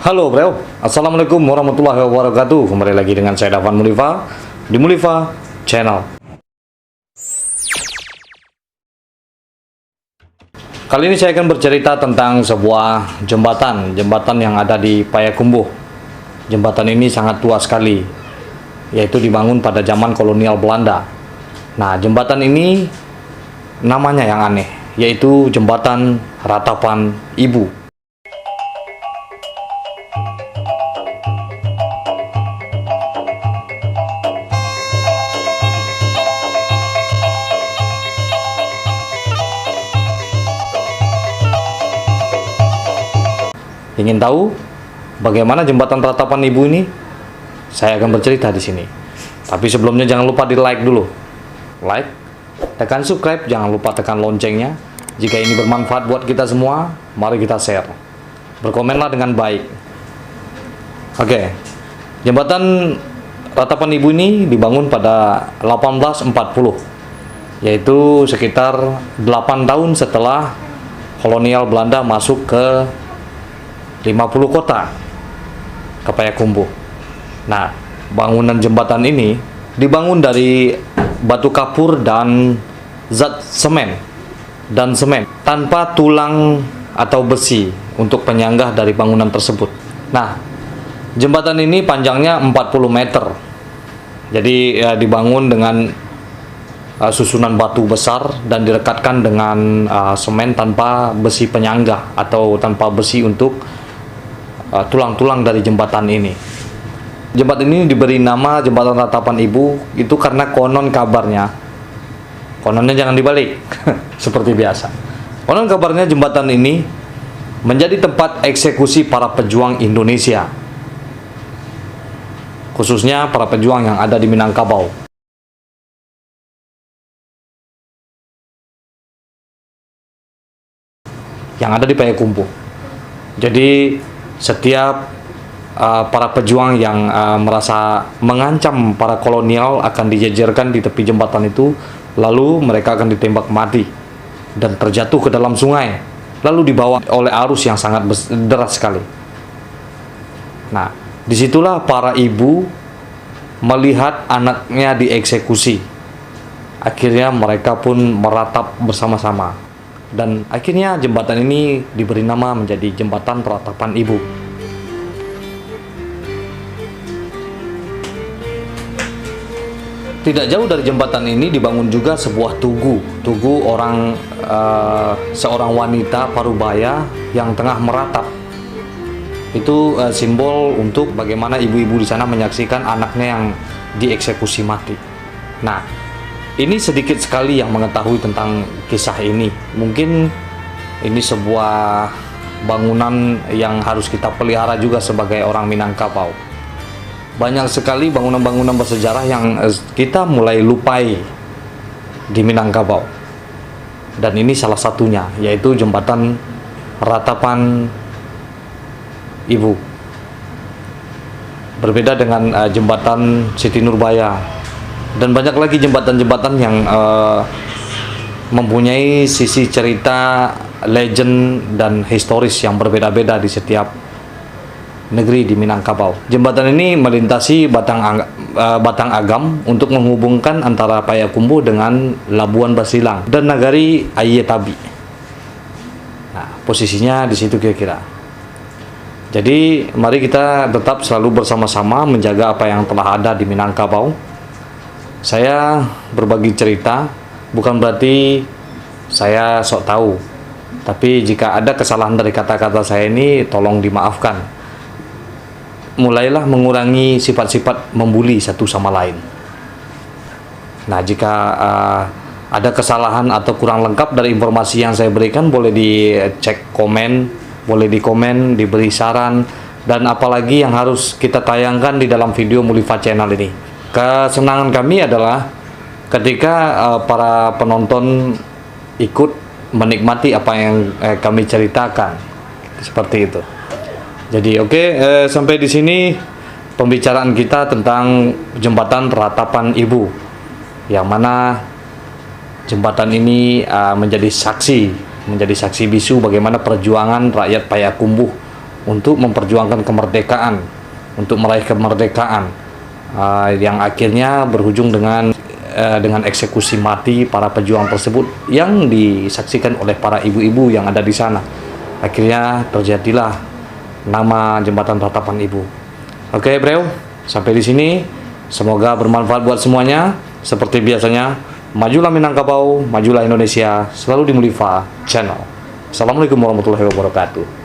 Halo bro, Assalamualaikum warahmatullahi wabarakatuh. Kembali lagi dengan saya Dafan Mulifa di Mulifa Channel. Kali ini saya akan bercerita tentang sebuah jembatan yang ada di Payakumbuh. Jembatan ini sangat tua sekali, yaitu dibangun pada zaman kolonial Belanda. Nah, jembatan ini namanya yang aneh, yaitu Jembatan Ratapan Ibu. Ingin tahu bagaimana jembatan Ratapan Ibu ini? Saya akan bercerita di sini. Tapi sebelumnya jangan lupa di like dulu. Like, tekan subscribe, jangan lupa tekan loncengnya. Jika ini bermanfaat buat kita semua, mari kita share. Berkomenlah dengan baik. Oke, jembatan Ratapan Ibu ini dibangun pada 1840, yaitu sekitar 8 tahun setelah kolonial Belanda masuk ke 50 kota ke Payakumbuh. Nah, bangunan jembatan ini dibangun dari batu kapur dan zat semen tanpa tulang atau besi untuk penyanggah dari bangunan tersebut. Nah, jembatan ini panjangnya 40 meter. Jadi dibangun dengan susunan batu besar dan direkatkan dengan semen tanpa besi penyanggah atau tanpa besi untuk tulang-tulang dari jembatan ini. Jembatan ini diberi nama Jembatan Ratapan Ibu itu karena konon kabarnya, kononnya jangan dibalik seperti biasa. Konon kabarnya jembatan ini menjadi tempat eksekusi para pejuang Indonesia, khususnya para pejuang yang ada di Minangkabau. Yang ada di Payakumbuh. Jadi setiap para pejuang yang merasa mengancam para kolonial akan dijejerkan di tepi jembatan itu, lalu mereka akan ditembak mati dan terjatuh ke dalam sungai, lalu dibawa oleh arus yang sangat deras sekali. Nah, disitulah para ibu melihat anaknya dieksekusi. Akhirnya mereka pun meratap bersama-sama. Dan akhirnya jembatan ini diberi nama menjadi Jembatan Ratapan Ibu. Tidak jauh dari jembatan ini dibangun juga sebuah tugu. Tugu seorang wanita parubaya yang tengah meratap. Itu simbol untuk bagaimana ibu-ibu di sana menyaksikan anaknya yang dieksekusi mati. Nah, ini sedikit sekali yang mengetahui tentang kisah ini. Mungkin ini sebuah bangunan yang harus kita pelihara juga sebagai orang Minangkabau. Banyak sekali bangunan-bangunan bersejarah yang kita mulai lupai di Minangkabau. Dan ini salah satunya, yaitu Jembatan Ratapan Ibu. Berbeda dengan Jembatan Siti Nurbaya. Dan banyak lagi jembatan-jembatan yang mempunyai sisi cerita, legend, dan historis yang berbeda-beda di setiap negeri di Minangkabau. Jembatan ini melintasi Batang Agam untuk menghubungkan antara Payakumbuh dengan Labuan Basilang dan Nagari Ayetabi. Nah, posisinya di situ kira-kira. Jadi, mari kita tetap selalu bersama-sama menjaga apa yang telah ada di Minangkabau. Saya berbagi cerita, bukan berarti saya sok tahu. Tapi jika ada kesalahan dari kata-kata saya ini, tolong dimaafkan. Mulailah mengurangi sifat-sifat membuli satu sama lain. Nah, jika ada kesalahan atau kurang lengkap dari informasi yang saya berikan, boleh dicek komen, boleh dikomen, diberi saran, dan apalagi yang harus kita tayangkan di dalam video Mulifa Channel ini. Kesenangan kami adalah ketika para penonton ikut menikmati apa yang kami ceritakan, seperti itu. Jadi sampai di sini pembicaraan kita tentang Jembatan Ratapan Ibu, yang mana jembatan ini menjadi saksi bisu bagaimana perjuangan rakyat Payakumbuh untuk memperjuangkan kemerdekaan, untuk meraih kemerdekaan, yang akhirnya berujung dengan eksekusi mati para pejuang tersebut yang disaksikan oleh para ibu-ibu yang ada di sana. Akhirnya terjadilah nama Jembatan Ratapan Ibu. Oke, bro, sampai di sini. Semoga bermanfaat buat semuanya. Seperti biasanya, majulah Minangkabau, majulah Indonesia, selalu di Mulifa Channel. Assalamualaikum warahmatullahi wabarakatuh.